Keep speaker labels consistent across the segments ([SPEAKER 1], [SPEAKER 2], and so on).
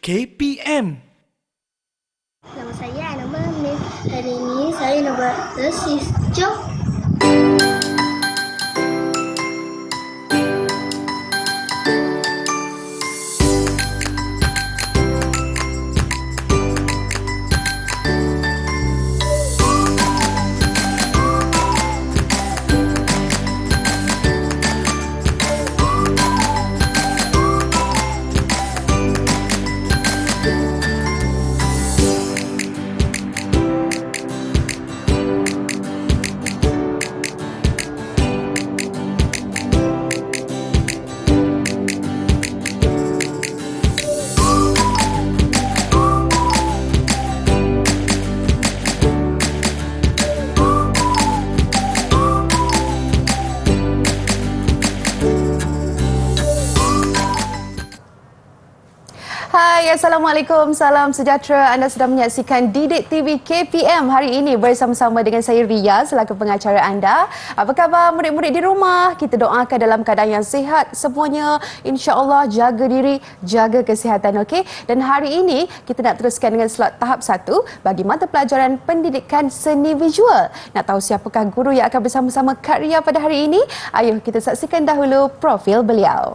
[SPEAKER 1] KPM.
[SPEAKER 2] Nama saya Anama Amir. Hari ini saya nak buat resis. Jom!
[SPEAKER 3] Hai, Assalamualaikum, salam sejahtera. Anda sedang menyaksikan Didik TV KPM hari ini bersama-sama dengan saya Ria selaku pengacara anda. Apa khabar murid-murid di rumah? Kita doakan dalam keadaan yang sihat semuanya. InsyaAllah jaga diri, jaga kesihatan, okey? Dan hari ini kita nak teruskan dengan slot tahap 1 bagi mata pelajaran pendidikan seni visual. Nak tahu siapakah guru yang akan bersama-sama Kak Ria pada hari ini? Ayuh kita saksikan dahulu profil beliau.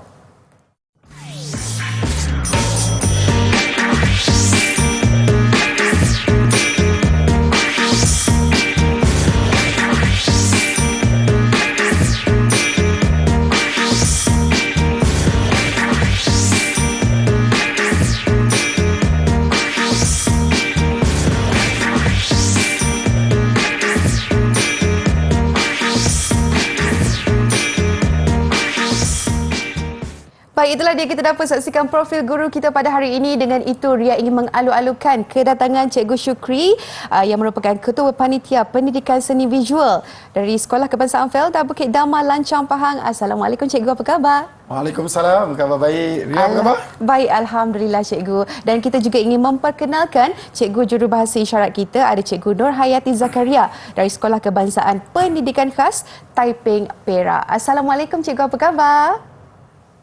[SPEAKER 3] Baik, itulah dia kita dapat saksikan profil guru kita pada hari ini. Dengan itu, Ria ingin mengalu-alukan kedatangan Cikgu Syukri yang merupakan Ketua Panitia Pendidikan Seni Visual dari Sekolah Kebangsaan Felda Bukit Damai, Lancang, Pahang. Assalamualaikum Cikgu, apa khabar?
[SPEAKER 4] Waalaikumsalam, khabar baik. Ria, apa khabar?
[SPEAKER 3] Baik, Alhamdulillah Cikgu. Dan kita juga ingin memperkenalkan Cikgu Jurubahasa Isyarat kita, ada Cikgu Nur Hayati Zakaria dari Sekolah Kebangsaan Pendidikan Khas Taiping, Perak. Assalamualaikum Cikgu, apa khabar?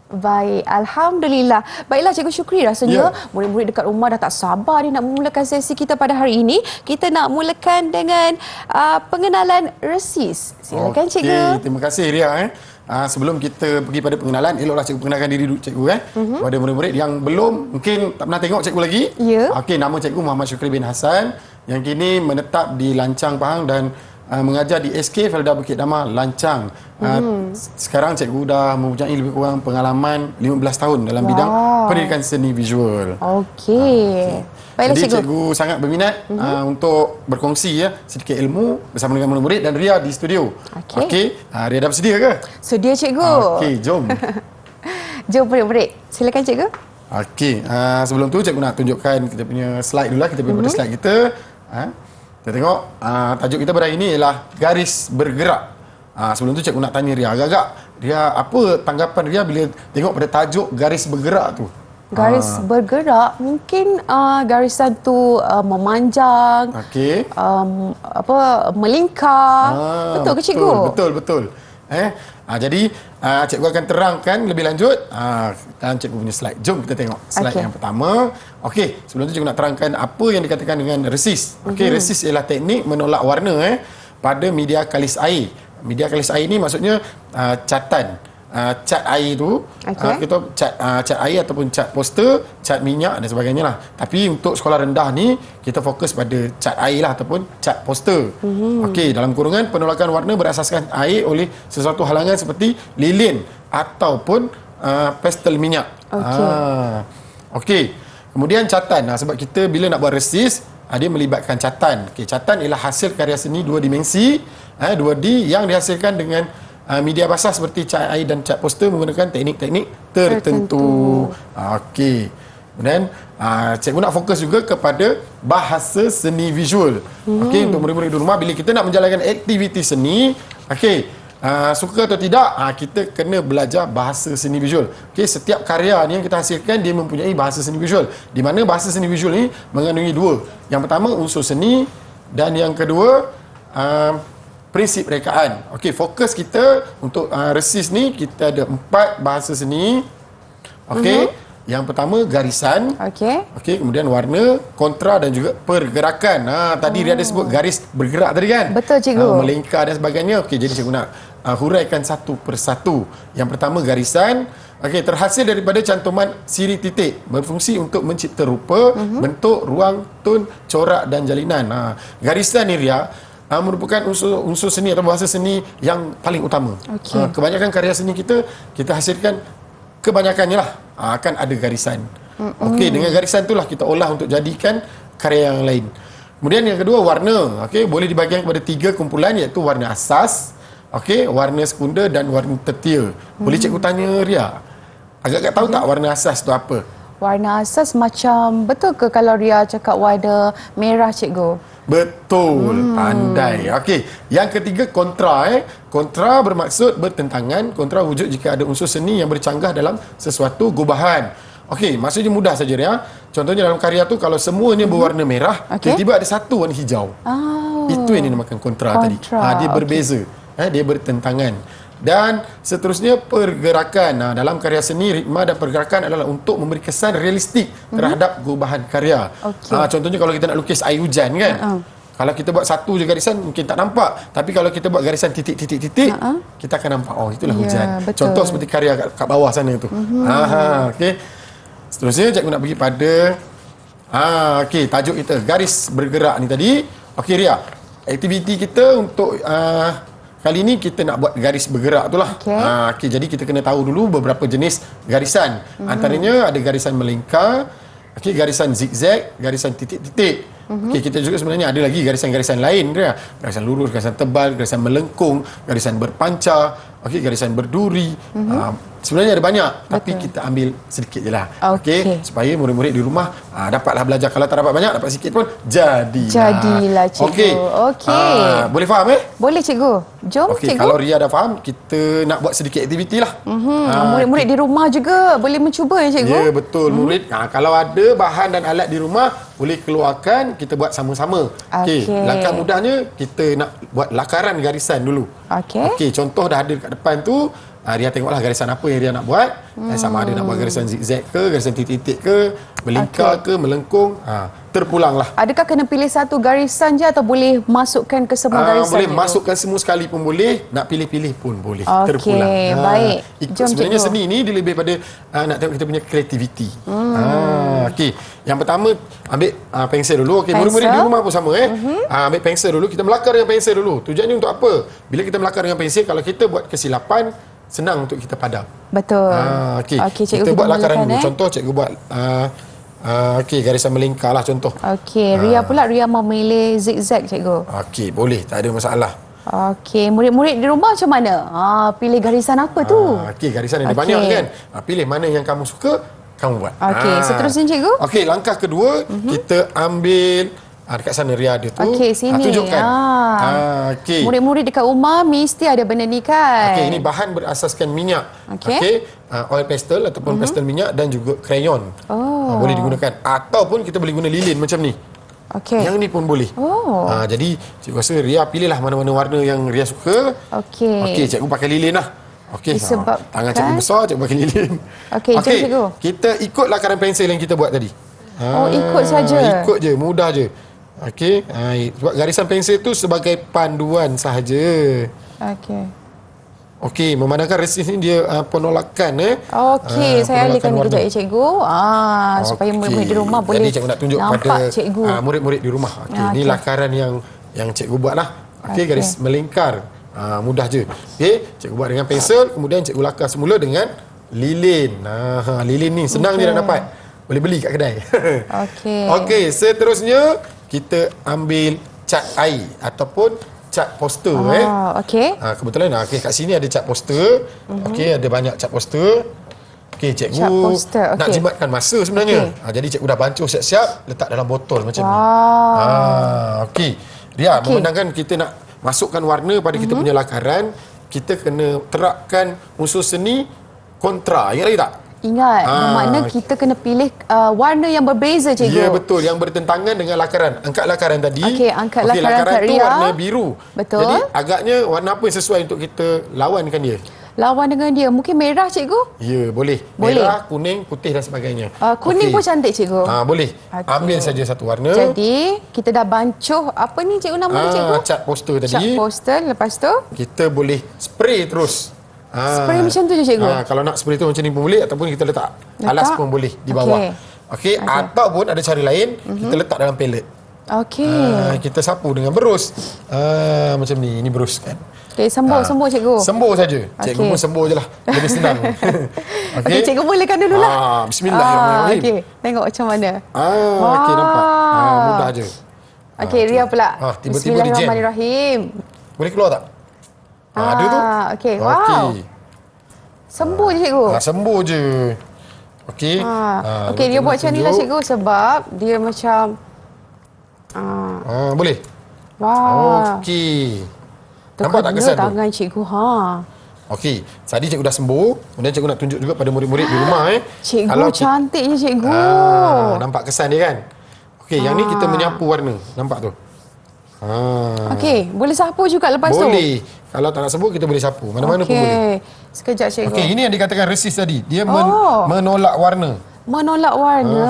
[SPEAKER 3] Baik, Alhamdulillah. Baiklah Cikgu Syukri, rasanya murid-murid dekat rumah dah tak sabar ni nak memulakan sesi kita pada hari ini. Kita nak mulakan dengan pengenalan resis. Silakan Cikgu.
[SPEAKER 4] Terima kasih Ria. Sebelum kita pergi pada pengenalan, eloklah Cikgu perkenalkan diri dulu Cikgu. Kepada murid-murid yang belum, mungkin tak pernah tengok Cikgu lagi. Okey, nama Cikgu Muhammad Syukri bin Hassan yang kini menetap di Lancang, Pahang dan mengajar di SK Felda Bukit Damai, Lancang. Sekarang Cikgu dah mempunyai lebih kurang pengalaman 15 tahun dalam bidang pendidikan seni visual.
[SPEAKER 3] Okey. Baiklah
[SPEAKER 4] Jadi
[SPEAKER 3] Cikgu.
[SPEAKER 4] Cikgu sangat berminat untuk berkongsi sedikit ilmu bersama dengan murid-murid dan Ria di studio. Okey. Ria dah bersedia ke?
[SPEAKER 3] Sedia Cikgu.
[SPEAKER 4] Okey, jom.
[SPEAKER 3] Jom murid-murid. Silakan Cikgu.
[SPEAKER 4] Okey. Sebelum tu Cikgu nak tunjukkan kita punya slide dulu lah. Kita pergi pada slide kita. Kita tengok tajuk kita pada hari ini ialah garis bergerak. Sebelum tu Cikgu nak tanya Ria agak-agak. Ria, apa tanggapan Ria bila tengok pada tajuk garis bergerak tu?
[SPEAKER 3] Garis bergerak, mungkin garisan tu memanjang, melingkar. Betul ke Cikgu?
[SPEAKER 4] Betul. Jadi Cikgu akan terangkan lebih lanjut dalam Cikgu punya slide. Jom kita tengok slide yang pertama. Okey, sebelum tu Cikgu nak terangkan apa yang dikatakan dengan resis. Okey, resis ialah teknik menolak warna pada media kalis air. Media kalis air ni maksudnya catan. Cat air tu kita cat air ataupun cat poster, cat minyak dan sebagainya lah. Tapi untuk sekolah rendah ni kita fokus pada cat air lah ataupun cat poster. Okey, dalam kurungan penolakan warna berasaskan air oleh sesuatu halangan seperti lilin ataupun pastel minyak. Okey. Kemudian catan. Sebab kita bila nak buat resis dia melibatkan catan. Okey, catan ialah hasil karya seni 2 dimensi, 2D yang dihasilkan dengan media basah seperti cat air dan cat poster menggunakan teknik-teknik tertentu. Okey. Kemudian Cikgu nak fokus juga kepada bahasa seni visual. Okey, untuk murid-murid di rumah bila kita nak menjalankan aktiviti seni, okey, suka atau tidak, kita kena belajar bahasa seni visual. Okey, setiap karya ni yang kita hasilkan dia mempunyai bahasa seni visual. Di mana bahasa seni visual ni mengandungi 2. Yang pertama unsur seni dan yang kedua prinsip rekaan. Okey, fokus kita untuk resis ni kita ada 4 bahasa seni. Okey. Yang pertama garisan. Okey, kemudian warna, kontra dan juga pergerakan. Tadi Ria ada sebut garis bergerak tadi kan?
[SPEAKER 3] Betul, cikgu.
[SPEAKER 4] Melingkar dan sebagainya. Okey, jadi cikgu nak huraikan satu persatu. Yang pertama garisan. Okey, terhasil daripada cantuman siri titik, berfungsi untuk mencipta rupa, bentuk, ruang, tun, corak dan jalinan. Garisan ni Ria merupakan unsur seni atau bahasa seni yang paling utama. Kebanyakan karya seni kita hasilkan, kebanyakannya lah akan ada garisan. Okey, dengan garisan itulah kita olah untuk jadikan karya yang lain. Kemudian yang kedua warna. Okey, boleh dibagikan kepada 3 kumpulan, iaitu warna asas, okey, warna sekunda dan warna tertia. Boleh cikgu tanya Ria, agak-agak tahu tak warna asas tu apa?
[SPEAKER 3] Warna asas macam, betul ke kalau Ria cakap warna merah, cikgu?
[SPEAKER 4] Betul, pandai. Okey, yang ketiga kontra. Kontra bermaksud bertentangan. Kontra wujud jika ada unsur seni yang bercanggah dalam sesuatu gubahan. Okey, maksudnya mudah saja ya. Contohnya dalam karya tu kalau semuanya berwarna merah, tiba-tiba ada satu warna hijau. Itu yang dinamakan kontra tadi. Dia berbeza, dia bertentangan. Dan seterusnya pergerakan. Dalam karya seni, ritma dan pergerakan adalah untuk memberi kesan realistik terhadap gubahan karya. Contohnya kalau kita nak lukis air hujan kan, kalau kita buat satu je garisan mungkin tak nampak, tapi kalau kita buat garisan titik-titik-titik, kita akan nampak, oh itulah hujan.
[SPEAKER 3] Betul.
[SPEAKER 4] Contoh seperti karya kat bawah sana tu. Okey. Seterusnya cikgu nak pergi pada tajuk kita garis bergerak ni tadi. Okey Ria, aktiviti kita untuk kali ni kita nak buat garis bergerak tu lah. Okey, jadi kita kena tahu dulu beberapa jenis garisan. Antaranya ada garisan melingkar, garisan zigzag, garisan titik-titik. Kita juga sebenarnya ada lagi garisan-garisan lain dia. Garisan lurus, garisan tebal, garisan melengkung, garisan berpancar, garisan berduri. Sebenarnya ada banyak, tapi kita ambil sedikit je lah. Supaya murid-murid di rumah dapatlah belajar. Kalau tak dapat banyak, dapat sikit pun
[SPEAKER 3] jadilah cikgu.
[SPEAKER 4] Boleh faham
[SPEAKER 3] Boleh cikgu. Jom cikgu.
[SPEAKER 4] Kalau Ria dah faham, kita nak buat sedikit aktiviti lah.
[SPEAKER 3] Murid-murid di rumah juga boleh mencuba ya cikgu?
[SPEAKER 4] Ya, betul. Murid, kalau ada bahan dan alat di rumah, boleh keluarkan, kita buat sama-sama. Langkah mudahnya, kita nak buat lakaran garisan dulu. Contoh dah ada kat depan tu. Ria tengoklah garisan apa yang Ria nak buat. Sama ada nak buat garisan zigzag ke, garisan titik-titik ke, melingkar ke, melengkung. Terpulang lah.
[SPEAKER 3] Adakah kena pilih satu garisan je atau boleh masukkan ke semua garisan?
[SPEAKER 4] Boleh masukkan semua sekali pun boleh. Nak pilih-pilih pun boleh. Terpulang.
[SPEAKER 3] Baik.
[SPEAKER 4] Jom sebenarnya cikgu. Seni ni dia lebih pada nak tengok kita punya kreativiti. Yang pertama ambil pensel dulu. Murid-murid di rumah pun sama. Ambil pensel dulu. Kita melakar dengan pensel dulu. Tujuannya untuk apa? Bila kita melakar dengan pensel, kalau kita buat kesilapan, senang untuk kita padam.
[SPEAKER 3] Betul.
[SPEAKER 4] Kita buat lakaran dulu. Contoh cikgu buat garisan melingkar lah contoh.
[SPEAKER 3] Ria pula mau memilih zigzag cikgu.
[SPEAKER 4] Boleh, tak ada masalah.
[SPEAKER 3] Murid-murid di rumah macam mana? Pilih garisan apa tu?
[SPEAKER 4] Garisan ada banyak kan. Pilih mana yang kamu suka, kamu buat.
[SPEAKER 3] Seterusnya cikgu.
[SPEAKER 4] Langkah kedua, kita ambil dekat sana Ria ada tu.
[SPEAKER 3] Sini.
[SPEAKER 4] Tunjukkan.
[SPEAKER 3] Murid-murid dekat rumah mesti ada benda ni kan.
[SPEAKER 4] Ini bahan berasaskan minyak. Oil pastel ataupun pastel minyak dan juga krayon. Boleh digunakan. Ataupun kita boleh guna lilin macam ni. Yang ni pun boleh. Jadi cikgu rasa Ria pilihlah mana-mana warna yang Ria suka. Cikgu pakai lilin lah. Tangan cikgu besar, cikgu pakai lilin.
[SPEAKER 3] Jom cikgu.
[SPEAKER 4] Kita ikut lakaran pensel yang kita buat tadi.
[SPEAKER 3] Ikut saja.
[SPEAKER 4] Ikut je, mudah je. Sebab garisan pensel tu sebagai panduan sahaja. Memandangkan resist ni dia penolakan.
[SPEAKER 3] Saya alihkan kejap ya cikgu. Supaya murid-murid di rumah boleh
[SPEAKER 4] jadi cikgu nak tunjuk
[SPEAKER 3] nampak
[SPEAKER 4] pada murid-murid di rumah. Ini lakaran yang cikgu buat lah. Garis melingkar. Mudah je. Cikgu buat dengan pensel, kemudian cikgu lakar semula dengan lilin. Lilin ni senang je nak dapat. Boleh beli kat kedai. Seterusnya kita ambil cat air ataupun cat poster. Kebetulan kat sini ada cat poster. Ada banyak cat poster. Cikgu nak jimatkan masa sebenarnya. Jadi cikgu dah bancuh siap-siap, letak dalam botol macam ni. Ria, memandangkan kita nak masukkan warna pada kita punya lakaran, kita kena terapkan unsur seni kontra. Ingat lagi tak?
[SPEAKER 3] Ingat, bermakna kita kena pilih warna yang berbeza cikgu.
[SPEAKER 4] Ya, betul, yang bertentangan dengan lakaran. Angkat lakaran tadi.
[SPEAKER 3] Angkat lakaran
[SPEAKER 4] tu
[SPEAKER 3] Ria.
[SPEAKER 4] Warna biru.
[SPEAKER 3] Betul.
[SPEAKER 4] Jadi agaknya warna apa yang sesuai untuk kita lawankan dia?
[SPEAKER 3] Lawan dengan dia. Mungkin merah, cikgu?
[SPEAKER 4] Ya, boleh.
[SPEAKER 3] Boleh.
[SPEAKER 4] Merah, kuning, putih dan sebagainya.
[SPEAKER 3] Kuning pun cantik, cikgu.
[SPEAKER 4] Boleh.
[SPEAKER 3] Okey.
[SPEAKER 4] Ambil saja satu warna.
[SPEAKER 3] Jadi, kita dah bancuh. Apa ni cikgu nama ni, cikgu?
[SPEAKER 4] Cat poster tadi.
[SPEAKER 3] Cat poster. Lepas tu?
[SPEAKER 4] Kita boleh spray terus.
[SPEAKER 3] Spray macam tu je, cikgu?
[SPEAKER 4] Kalau nak spray tu macam ni pun boleh. Ataupun kita letak alas pun boleh di bawah. Okey. Ataupun ada cara lain, kita letak dalam pellet.
[SPEAKER 3] Okey.
[SPEAKER 4] Kita sapu dengan berus. Macam ni. Ini berus kan.
[SPEAKER 3] Okey, sembuh cikgu.
[SPEAKER 4] Sembuh saja. Cikgu pun sembuh je lah. Lebih senang.
[SPEAKER 3] Okey, cikgu mulakan dululah.
[SPEAKER 4] Bismillahirrahmanirrahim.
[SPEAKER 3] Okey, tengok macam mana.
[SPEAKER 4] Okey, nampak. Mudah je.
[SPEAKER 3] Okey, Ria pula.
[SPEAKER 4] Tiba-tiba dia jam.
[SPEAKER 3] Bismillahirrahmanirrahim.
[SPEAKER 4] Boleh keluar tak? Ada tu.
[SPEAKER 3] Okey, wow. Sembuh je, cikgu.
[SPEAKER 4] Sembuh je. Okey.
[SPEAKER 3] Okey, dia buat macam ni lah, cikgu. Sebab dia macam...
[SPEAKER 4] boleh.
[SPEAKER 3] Wow.
[SPEAKER 4] Okey. Nampak tak kesan tu?
[SPEAKER 3] Tangan cikgu,
[SPEAKER 4] Okey. Tadi cikgu dah sembuh. Kemudian cikgu nak tunjuk juga pada murid-murid di rumah.
[SPEAKER 3] Cikgu kalau cantik je, cikgu.
[SPEAKER 4] Nampak kesan dia kan? Okey, yang ni kita menyapu warna. Nampak tu?
[SPEAKER 3] Okey, boleh sapu juga lepas tu?
[SPEAKER 4] Boleh. Kalau tak nak sembuh, kita boleh sapu. Mana-mana pun boleh.
[SPEAKER 3] Sekejap, cikgu.
[SPEAKER 4] Okey, ini yang dikatakan resist tadi. Dia menolak warna.
[SPEAKER 3] Menolak warna.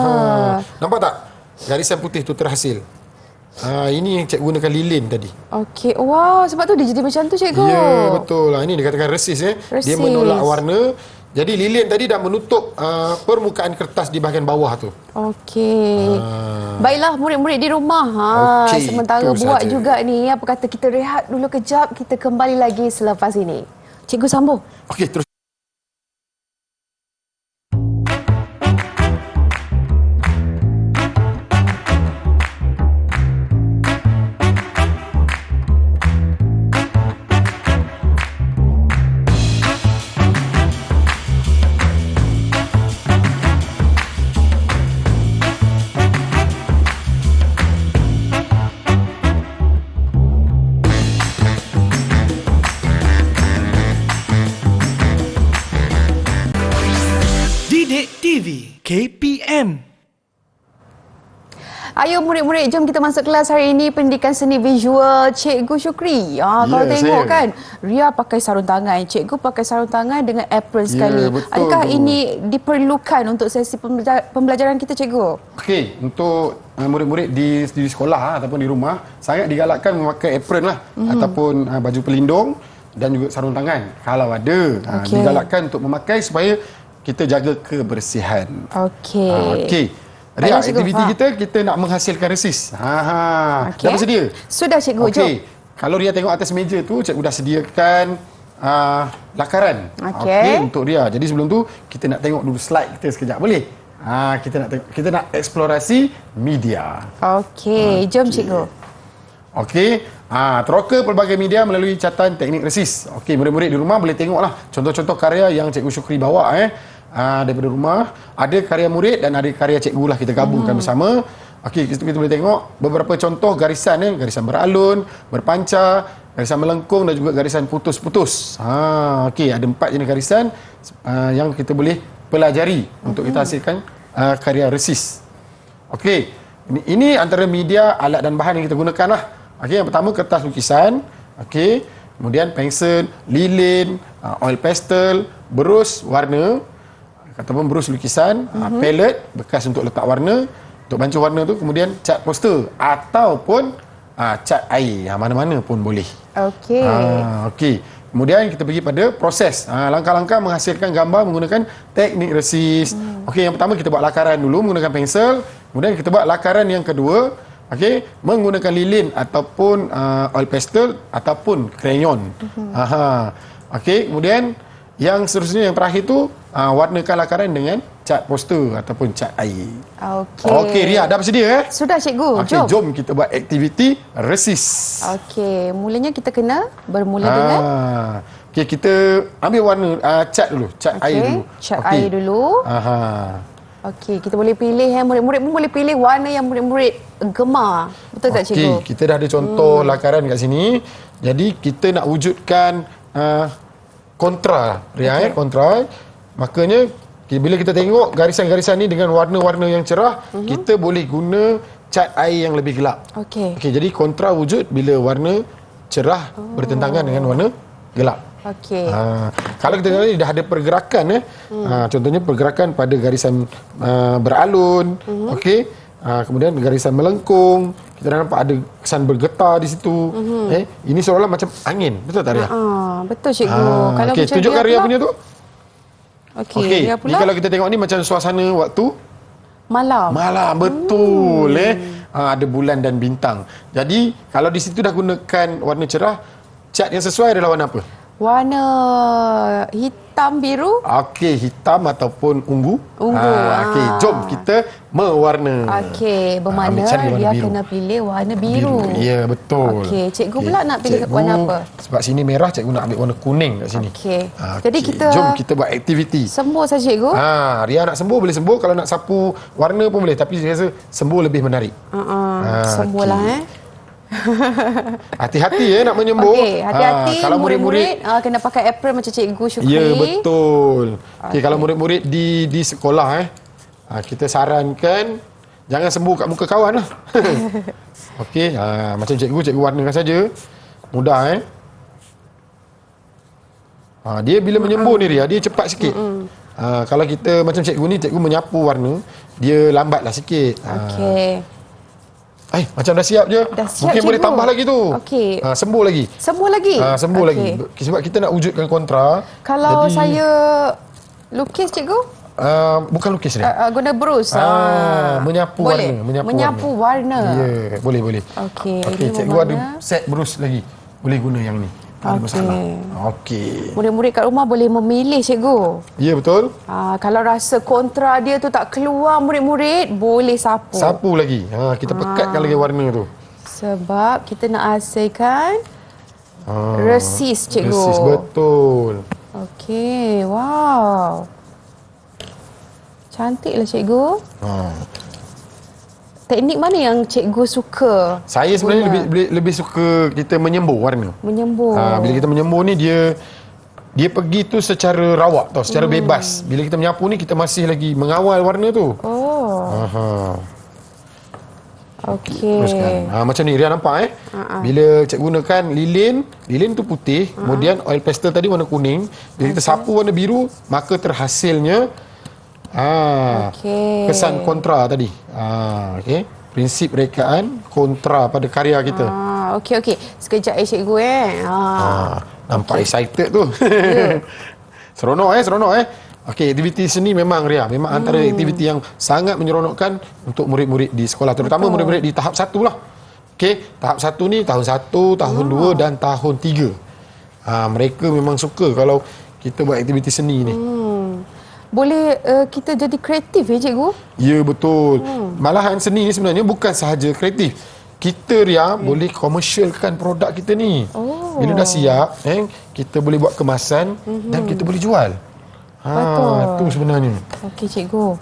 [SPEAKER 4] Nampak tak? Garisan putih tu terhasil. Ini yang cikgu gunakan lilin tadi.
[SPEAKER 3] Okey. Wow, sebab tu dia jadi macam tu, cikgu.
[SPEAKER 4] Ya, betul lah. Ini dikatakan resist. Dia menolak warna. Jadi lilin tadi dah menutup permukaan kertas di bahagian bawah tu.
[SPEAKER 3] Okey. Baiklah murid-murid di rumah. Sementara buat saja juga ni. Apa kata kita rehat dulu kejap. Kita kembali lagi selepas ini. Cikgu sambung.
[SPEAKER 4] Okey, terus.
[SPEAKER 1] Didik TV KPM.
[SPEAKER 3] Ayo murid-murid, jom kita masuk kelas hari ini pendidikan seni visual Cikgu Syukri. Kalau tengok kan, Ria pakai sarung tangan, cikgu pakai sarung tangan dengan apron sekali. Adakah ini diperlukan untuk sesi pembelajaran kita, cikgu?
[SPEAKER 4] Okey, untuk murid-murid di sekolah ataupun di rumah, sangat digalakkan memakai apron lah ataupun baju pelindung dan juga sarung tangan. Kalau ada, digalakkan untuk memakai supaya kita jaga kebersihan. Okey. Ria, aktiviti kita nak menghasilkan resist. Dah bersedia?
[SPEAKER 3] Sudah, cikgu.
[SPEAKER 4] Okey. Kalau Ria tengok atas meja tu, cikgu dah sediakan lakaran. Okey, untuk Ria. Jadi sebelum tu, kita nak tengok dulu slide kita sekejap. Boleh? Kita nak eksplorasi media.
[SPEAKER 3] Okey, jom cikgu.
[SPEAKER 4] Okey. Teroka pelbagai media melalui catatan teknik resist. Okey, murid-murid di rumah boleh tengoklah contoh-contoh karya yang Cikgu Syukri bawa daripada rumah. Ada karya murid dan ada karya cikgu lah, kita gabungkan bersama. Okey, kita boleh tengok beberapa contoh garisan garisan beralun, berpancar, garisan melengkung dan juga garisan putus-putus. Okey, ada 4 jenis garisan yang kita boleh pelajari untuk kita hasilkan karya resist. Okey, ini antara media, alat dan bahan yang kita gunakan lah. Okey, yang pertama kertas lukisan. Okey, kemudian pensel, lilin, oil pastel, berus warna ataupun berus lukisan, palette bekas untuk letak warna, untuk bancuh warna tu, kemudian cat poster ataupun cat air. Mana-mana pun boleh.
[SPEAKER 3] Okey.
[SPEAKER 4] Okey. Kemudian kita pergi pada proses. Langkah-langkah menghasilkan gambar menggunakan teknik resist. Okey, yang pertama kita buat lakaran dulu menggunakan pensel. Kemudian kita buat lakaran yang kedua, okey, menggunakan lilin ataupun oil pastel ataupun krayon. Okey, kemudian yang seterusnya yang terakhir tu warnakan lakaran dengan cat poster ataupun cat air. Okey, Ria dah bersedia
[SPEAKER 3] Sudah, cikgu.
[SPEAKER 4] Okey, jom kita buat aktiviti resist.
[SPEAKER 3] Okey, mulanya kita kena bermula dengan
[SPEAKER 4] okey, kita ambil warna cat dulu, cat air dulu.
[SPEAKER 3] Cat air dulu. Okey, kita boleh pilih murid-murid pun boleh pilih warna yang murid-murid gemar. Betul tak, cikgu?
[SPEAKER 4] Okey, kita dah ada contoh lakaran kat sini. Jadi kita nak wujudkan kontra, Ria, kontra. Makanya bila kita tengok garisan-garisan ni dengan warna-warna yang cerah, kita boleh guna cat air yang lebih gelap. Okey, jadi kontra wujud bila warna cerah bertentangan dengan warna gelap.
[SPEAKER 3] Okey.
[SPEAKER 4] Kalau kita tengok ni dah ada pergerakan contohnya pergerakan pada garisan beralun, okey. Kemudian garisan melengkung, kita dah nampak ada kesan bergetar di situ. Ini seolah-olah macam angin, betul tak Ria?
[SPEAKER 3] Betul cikgu. Kalau
[SPEAKER 4] Okey,
[SPEAKER 3] macam
[SPEAKER 4] tunjukkan Ria punya tu.
[SPEAKER 3] Okey, Ria
[SPEAKER 4] Ni
[SPEAKER 3] pula
[SPEAKER 4] kalau kita tengok ni macam suasana waktu
[SPEAKER 3] malam.
[SPEAKER 4] malam, betul ada bulan dan bintang. Jadi kalau di situ dah gunakan warna cerah, cat yang sesuai adalah warna apa?
[SPEAKER 3] Warna hitam biru.
[SPEAKER 4] Okey, hitam ataupun ungu.
[SPEAKER 3] Ungu.
[SPEAKER 4] Okey, jom kita mewarna.
[SPEAKER 3] Okey, bermakna
[SPEAKER 4] ambil cari warna
[SPEAKER 3] dia
[SPEAKER 4] biru.
[SPEAKER 3] kena pilih warna biru.
[SPEAKER 4] Ya, betul.
[SPEAKER 3] Okey, cikgu pula nak pilih warna apa?
[SPEAKER 4] Sebab sini merah, cikgu nak ambil warna kuning kat sini.
[SPEAKER 3] Okey. Jadi kita
[SPEAKER 4] jom kita buat aktiviti.
[SPEAKER 3] sembuh saja cikgu.
[SPEAKER 4] Ria nak sembuh boleh sembuh, kalau nak sapu warna pun boleh, tapi saya rasa sembuh lebih menarik.
[SPEAKER 3] Sembuhlah
[SPEAKER 4] Hati-hati nak menyembuh.
[SPEAKER 3] Okey, hati-hati
[SPEAKER 4] kalau
[SPEAKER 3] murid-murid kena pakai apron macam cikgu Syukri.
[SPEAKER 4] Ya, betul. Okey, kalau murid-murid di sekolah kita sarankan jangan sembuh kat muka kawan lah. Okey, macam cikgu warnakan saja. Mudah dia bila menyembuh ni Ria, dia cepat sikit. Kalau kita macam cikgu ni, cikgu menyapu warna, dia lambatlah sikit.
[SPEAKER 3] Okey.
[SPEAKER 4] Macam dah siap je.
[SPEAKER 3] Dah siap,
[SPEAKER 4] mungkin
[SPEAKER 3] cikgu.
[SPEAKER 4] boleh tambah lagi tu.
[SPEAKER 3] Okey.
[SPEAKER 4] Sembuh lagi.
[SPEAKER 3] Sembuh lagi?
[SPEAKER 4] Sembuh lagi. Sebab kita nak wujudkan kontra.
[SPEAKER 3] Kalau
[SPEAKER 4] jadi,
[SPEAKER 3] saya lukis cikgu?
[SPEAKER 4] Bukan lukis dia.
[SPEAKER 3] Guna brus.
[SPEAKER 4] Menyapu
[SPEAKER 3] boleh.
[SPEAKER 4] warna.
[SPEAKER 3] Menyapu warna.
[SPEAKER 4] Ya, boleh.
[SPEAKER 3] Okey.
[SPEAKER 4] Okey, cikgu ada set brus lagi. Boleh guna yang ni. Tak ada masalah. Okey.
[SPEAKER 3] Murid-murid kat rumah boleh memilih cikgu.
[SPEAKER 4] Ya, betul.
[SPEAKER 3] Kalau rasa kontra dia tu tak keluar murid-murid, boleh sapu.
[SPEAKER 4] Sapu lagi. Kita pekatkan lagi warna tu.
[SPEAKER 3] Sebab kita nak hasilkan resis cikgu.
[SPEAKER 4] Resis, betul.
[SPEAKER 3] Okey, wow. Cantiklah cikgu. Teknik mana yang cikgu suka?
[SPEAKER 4] Saya sebenarnya lebih suka kita menyembuh warna.
[SPEAKER 3] Menyembuh.
[SPEAKER 4] Bila kita menyembuh ni dia pergi tu secara rawak tau, secara bebas. Bila kita menyapu ni kita masih lagi mengawal warna tu.
[SPEAKER 3] Okey.
[SPEAKER 4] Teruskan. Macam ni Ria nampak Bila cikgu gunakan lilin tu putih, kemudian oil pastel tadi warna kuning. Bila kita sapu warna biru, maka terhasilnya kesan kontra tadi. Okey. Prinsip rekaan kontra pada karya kita.
[SPEAKER 3] Okey. Sekejap cikgu
[SPEAKER 4] Nampak excited tu. Yeah. Seronok. Okey, aktiviti seni memang Ria, memang antara aktiviti yang sangat menyeronokkan untuk murid-murid di sekolah, terutama murid-murid di tahap 1 lah. Okey, tahap 1 ni tahun 1, tahun 2 dan tahun 3. Mereka memang suka kalau kita buat aktiviti seni ni.
[SPEAKER 3] Boleh kita jadi kreatif cikgu?
[SPEAKER 4] Ya, betul. Malahan seni ni sebenarnya bukan sahaja kreatif. Kita Ria boleh komersialkan produk kita ni. Bila dah siap, kita boleh buat kemasan dan kita boleh jual.
[SPEAKER 3] Betul.
[SPEAKER 4] Itu sebenarnya.
[SPEAKER 3] Okey cikgu.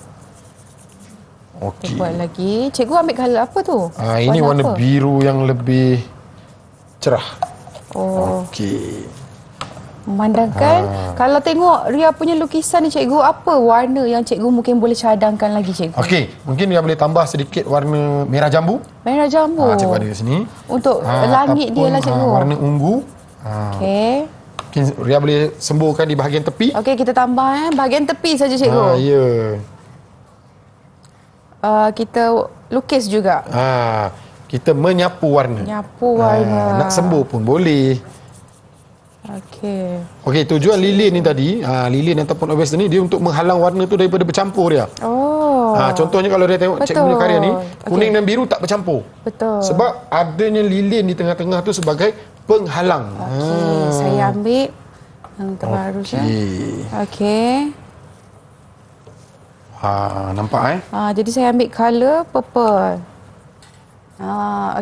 [SPEAKER 4] Okey.
[SPEAKER 3] Kita buat lagi. Cikgu ambil color apa tu?
[SPEAKER 4] Ini warna
[SPEAKER 3] apa?
[SPEAKER 4] biru yang lebih cerah.
[SPEAKER 3] Oh.
[SPEAKER 4] Okey.
[SPEAKER 3] Memandangkan kalau tengok Ria punya lukisan ni cikgu, apa warna yang cikgu mungkin boleh cadangkan lagi cikgu?
[SPEAKER 4] Okey, mungkin Ria boleh tambah sedikit warna merah jambu.
[SPEAKER 3] Merah jambu.
[SPEAKER 4] Cikgu ada kat sini.
[SPEAKER 3] Untuk langit dia lah cikgu.
[SPEAKER 4] Warna ungu.
[SPEAKER 3] Okey.
[SPEAKER 4] Mungkin Ria boleh sembuhkan di bahagian tepi.
[SPEAKER 3] Okey, kita tambah bahagian tepi saja cikgu.
[SPEAKER 4] Ya.
[SPEAKER 3] Kita lukis juga.
[SPEAKER 4] Kita menyapu warna.
[SPEAKER 3] Nyapu warna.
[SPEAKER 4] Nak sembuh pun boleh. Okey, tujuan lilin ni tadi, lilin ataupun oil pastel ni dia untuk menghalang warna tu daripada bercampur dia. Contohnya kalau dia tengok cikgu punya karya ni, kuning dan biru tak bercampur.
[SPEAKER 3] Betul.
[SPEAKER 4] Sebab adanya lilin di tengah-tengah tu sebagai penghalang.
[SPEAKER 3] Okey, saya ambil yang terbaru je. Okey.
[SPEAKER 4] Nampak
[SPEAKER 3] jadi saya ambil color purple.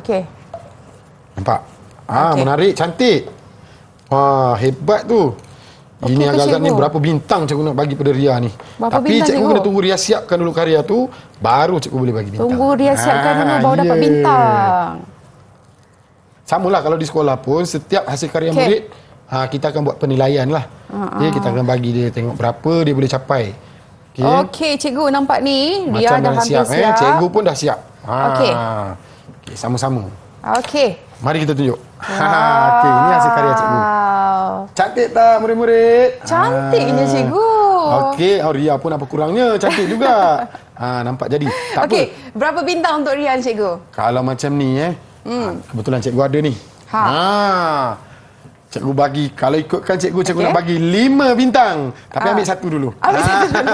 [SPEAKER 3] Okey.
[SPEAKER 4] Nampak? Menarik, cantik. Hebat tu. Ini agak-agak ni berapa bintang cikgu nak bagi pada Ria ni. Tapi cikgu kena tunggu Ria siapkan dulu karya tu, baru cikgu boleh bagi bintang.
[SPEAKER 3] Tunggu Ria siapkan dulu baru dapat bintang.
[SPEAKER 4] Samalah kalau di sekolah pun, setiap hasil karya murid, kita akan buat penilaian lah. Kita akan bagi dia tengok berapa dia boleh capai.
[SPEAKER 3] Okey, cikgu nampak ni. Ria
[SPEAKER 4] Macam
[SPEAKER 3] dah hampir siap.
[SPEAKER 4] Cikgu pun dah siap.
[SPEAKER 3] Okey.
[SPEAKER 4] Sama-sama.
[SPEAKER 3] Okey.
[SPEAKER 4] Mari kita tunjuk. Okey, ini hasil karya cikgu. Cantik tak murid-murid?
[SPEAKER 3] Cantiknya cikgu.
[SPEAKER 4] Okey, Ria pun apa kurangnya, cantik juga. Nampak jadi. Tak
[SPEAKER 3] Okey, berapa bintang untuk Ria cikgu?
[SPEAKER 4] Kalau macam ni kebetulan cikgu ada ni. Cikgu bagi, kalau ikutkan cikgu nak bagi 5 bintang. Tapi ambil satu dulu.
[SPEAKER 3] Ambil satu dulu.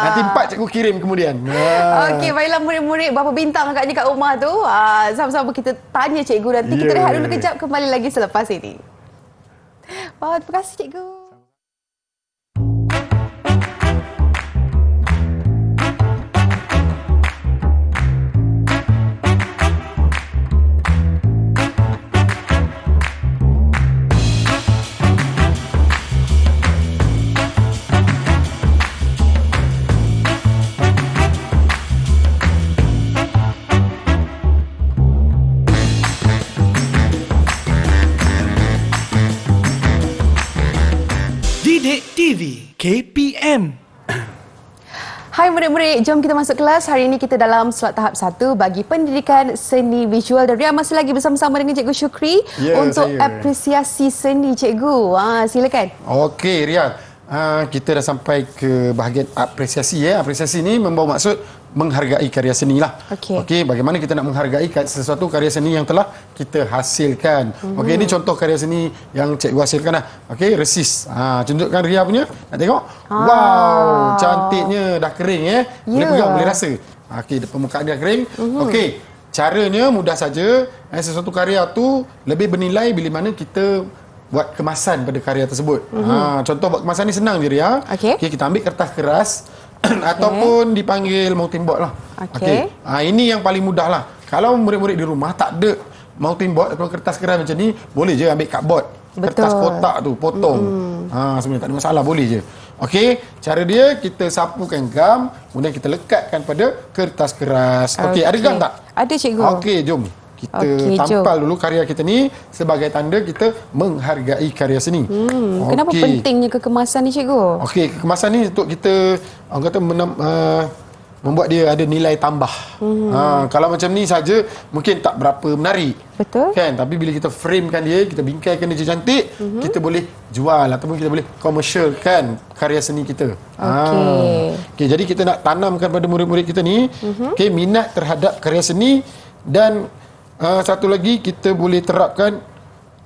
[SPEAKER 4] Nanti 4 cikgu kirim kemudian.
[SPEAKER 3] Okey, baiklah murid-murid, berapa bintang agaknya kat rumah tu? Sama-sama kita tanya cikgu nanti. Kita rehat dulu kejap, kembali lagi selepas ini. Wah, terima kasih cikgu.
[SPEAKER 1] Didik TV KPM.
[SPEAKER 3] Hai murid-murid, jom kita masuk kelas. Hari ini kita dalam slot tahap 1 bagi pendidikan seni visual. Dan Ria masih lagi bersama-sama dengan Cikgu Syukri untuk apresiasi seni cikgu. Silakan.
[SPEAKER 4] Okey, Ria. Kita dah sampai ke bahagian apresiasi. Apresiasi ni membawa maksud menghargai karya seni lah. Okey, bagaimana kita nak menghargai sesuatu karya seni yang telah kita hasilkan. Okey, ini contoh karya seni yang cikgu hasilkan lah. Okey, resis. Tunjukkan Ria punya. Nak tengok? Wow, cantiknya. Dah kering Boleh pegang, boleh rasa. Okey, permukaan dia kering. Okey, caranya mudah saja. Sesuatu karya tu lebih bernilai bila mana kita buat kemasan pada karya tersebut. Contoh buat kemasan ni senang je, Ria. Okey, kita ambil kertas keras ataupun dipanggil mountain board lah. Okey. Ini yang paling mudah lah. Kalau murid-murid di rumah tak ada mountain board atau kertas keras macam ni, boleh je ambil cardboard. Kertas kotak tu, potong. Sebenarnya tak ada masalah, boleh je. Okey, cara dia kita sapukan gam, kemudian kita lekatkan pada kertas keras. Okey, ada gam tak?
[SPEAKER 3] Ada cikgu.
[SPEAKER 4] Okey, jom. Kita tampal dulu karya kita ni sebagai tanda kita menghargai karya seni.
[SPEAKER 3] Kenapa pentingnya kekemasan ni cikgu?
[SPEAKER 4] Okey, kekemasan ni untuk kita orang kata membuat dia ada nilai tambah. Kalau macam ni saja mungkin tak berapa menarik.
[SPEAKER 3] Betul.
[SPEAKER 4] Kan? Tapi bila kita framekan dia, kita bingkaikan dia cantik, kita boleh jual ataupun kita boleh komersialkan karya seni kita. Okey, jadi kita nak tanamkan pada murid-murid kita ni minat terhadap karya seni. Dan satu lagi kita boleh terapkan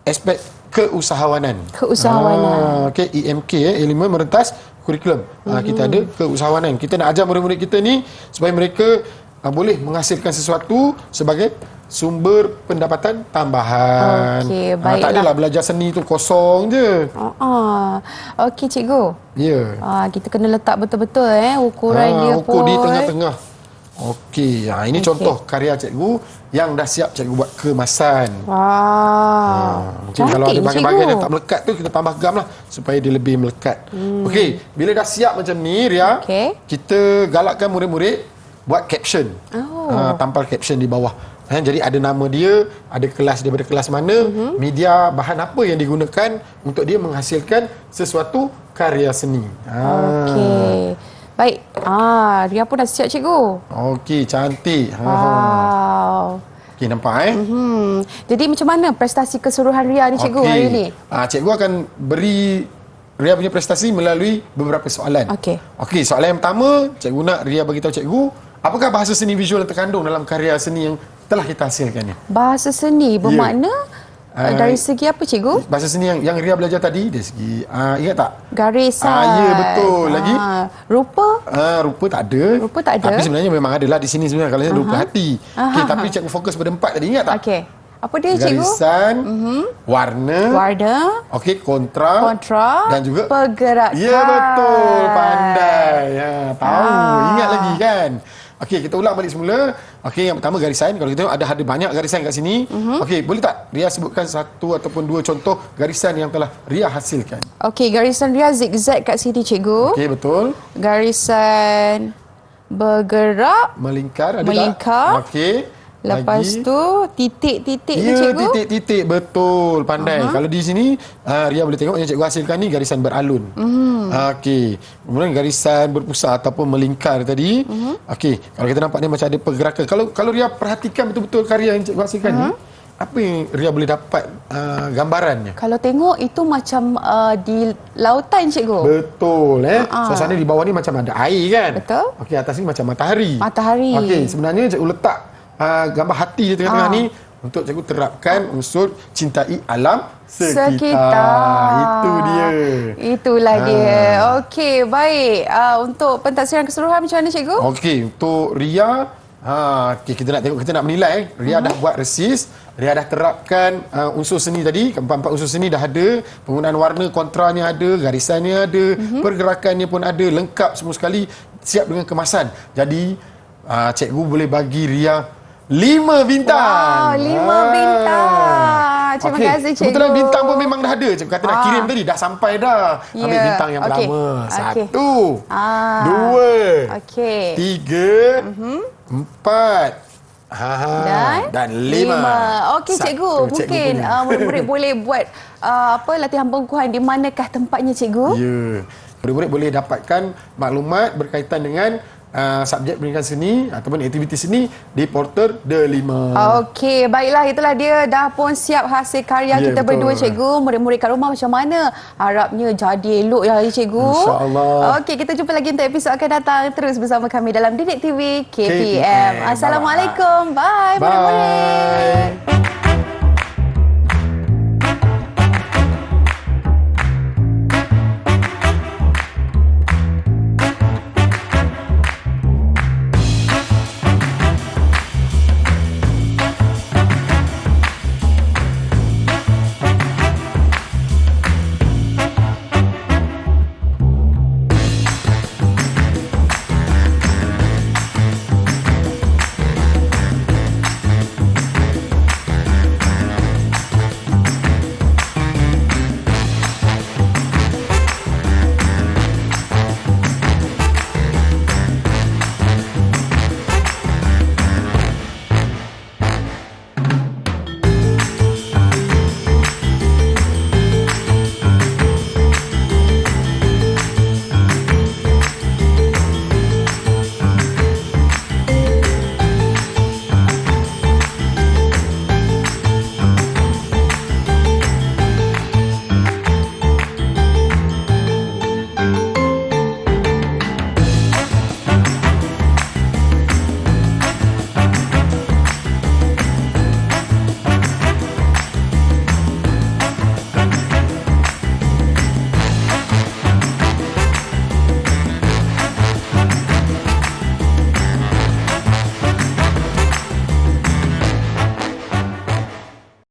[SPEAKER 4] aspek keusahawanan. Okey, EMK elemen merentas kurikulum. Kita ada keusahawanan. Kita nak ajar murid-murid kita ni supaya mereka boleh menghasilkan sesuatu sebagai sumber pendapatan tambahan.
[SPEAKER 3] Okey, baiklah.
[SPEAKER 4] Tak adalah belajar seni tu kosong je.
[SPEAKER 3] Okey cikgu.
[SPEAKER 4] Ya.
[SPEAKER 3] Kita kena letak betul-betul ukuran dia pun.
[SPEAKER 4] Ukur di tengah-tengah. Okey, ini contoh karya cikgu yang dah siap cikgu buat kemasan. Mungkin kalau ada bahagian-bahagian yang tak melekat tu, kita tambah gam lah supaya dia lebih melekat. Okey, bila dah siap macam ni, Ria, kita galakkan murid-murid buat caption. Tampal caption di bawah. Jadi ada nama dia, ada kelas daripada kelas mana, media bahan apa yang digunakan untuk dia menghasilkan sesuatu karya seni.
[SPEAKER 3] Okey. Baik. Ria pun dah siap cikgu.
[SPEAKER 4] Okey, cantik.
[SPEAKER 3] Wow.
[SPEAKER 4] Okey, nampak
[SPEAKER 3] Jadi macam mana prestasi keseluruhan Ria ni cikgu hari ni?
[SPEAKER 4] Cikgu akan beri Ria punya prestasi melalui beberapa soalan. Okey, soalan yang pertama, cikgu nak Ria bagi tahu cikgu, apakah bahasa seni visual yang terkandung dalam karya seni yang telah kita hasilkan ni?
[SPEAKER 3] Bahasa seni bermakna dari segi apa cikgu?
[SPEAKER 4] Bahasa seni yang Ria belajar tadi dari segi ingat tak?
[SPEAKER 3] Garisan.
[SPEAKER 4] Ya, betul. Lagi
[SPEAKER 3] rupa?
[SPEAKER 4] Rupa tak ada.
[SPEAKER 3] Rupa tak ada.
[SPEAKER 4] Tapi sebenarnya memang adalah di sini sebenarnya kalau rupa hati. Okey, tapi cikgu fokus pada 4 tadi, ingat tak?
[SPEAKER 3] Okey. Apa dia cikgu?
[SPEAKER 4] Garisan, warna, okey, kontra dan juga
[SPEAKER 3] pergerakan.
[SPEAKER 4] Ya, betul. Pandai. Tahu. Ingat lagi kan? Okey, kita ulang balik semula. Okey, yang pertama garisan. Kalau kita tengok ada banyak garisan kat sini. Okey, boleh tak Ria sebutkan satu ataupun 2 contoh garisan yang telah Ria hasilkan?
[SPEAKER 3] Okey, garisan Ria zigzag kat sini cikgu.
[SPEAKER 4] Okey, betul.
[SPEAKER 3] Garisan bergerak,
[SPEAKER 4] melingkar, ada
[SPEAKER 3] melingkar.
[SPEAKER 4] tak? Okey.
[SPEAKER 3] Lepas
[SPEAKER 4] lagi.
[SPEAKER 3] tu titik-titik ni
[SPEAKER 4] ya,
[SPEAKER 3] cikgu.
[SPEAKER 4] Titik-titik, betul, pandai. Kalau di sini Ria boleh tengok yang cikgu hasilkan ni garisan beralun. Okey. Kemudian garisan berpusat ataupun melingkar tadi. Okey, kalau kita nampak ni macam ada pergerakan. Kalau Ria perhatikan betul-betul karya yang cikgu hasilkan ni, apa yang Ria boleh dapat gambarannya?
[SPEAKER 3] Kalau tengok itu macam di lautan cikgu.
[SPEAKER 4] Betul Suasana di bawah ni macam ada air kan?
[SPEAKER 3] Betul.
[SPEAKER 4] Okey, atas ni macam matahari.
[SPEAKER 3] Matahari.
[SPEAKER 4] Okey, sebenarnya cikgu letak gambar hati di tengah-tengah ni untuk cikgu terapkan unsur cintai alam sekitar. Itu dia.
[SPEAKER 3] Itulah dia. Okey, baik. Untuk pentafsiran keseluruhan macam mana cikgu?
[SPEAKER 4] Okey, untuk Ria, okay, kita nak tengok, kita nak menilai. Ria dah buat resist, Ria dah terapkan unsur seni tadi, empat-empat unsur seni dah ada, penggunaan warna kontranya ada, garisannya ada, pergerakannya pun ada, lengkap semua sekali, siap dengan kemasan. Jadi, cikgu boleh bagi Ria 5 bintang.
[SPEAKER 3] Wow, 5 bintang. Terima kasih cikgu.
[SPEAKER 4] Kebetulan bintang pun memang dah ada. Cikgu kata nak kirim tadi, dah sampai dah. Ambil bintang yang pertama. 1, 2, 3, 4 dan 5.
[SPEAKER 3] Okey cikgu, mungkin murid-murid boleh buat latihan pengukuhan di manakah tempatnya cikgu?
[SPEAKER 4] Ya. Murid-murid boleh dapatkan maklumat berkaitan dengan subjek pendidikan seni ataupun aktiviti seni di portal Delima.
[SPEAKER 3] Okey, baiklah, itulah dia dah pun siap hasil karya kita berdua cikgu. Murid-murid kat rumah macam mana? Harapnya jadi elok ya cikgu.
[SPEAKER 4] InsyaAllah.
[SPEAKER 3] Okey, kita jumpa lagi untuk episod akan datang. Terus bersama kami dalam Didik TV KPM. Assalamualaikum. Bye murid-murid.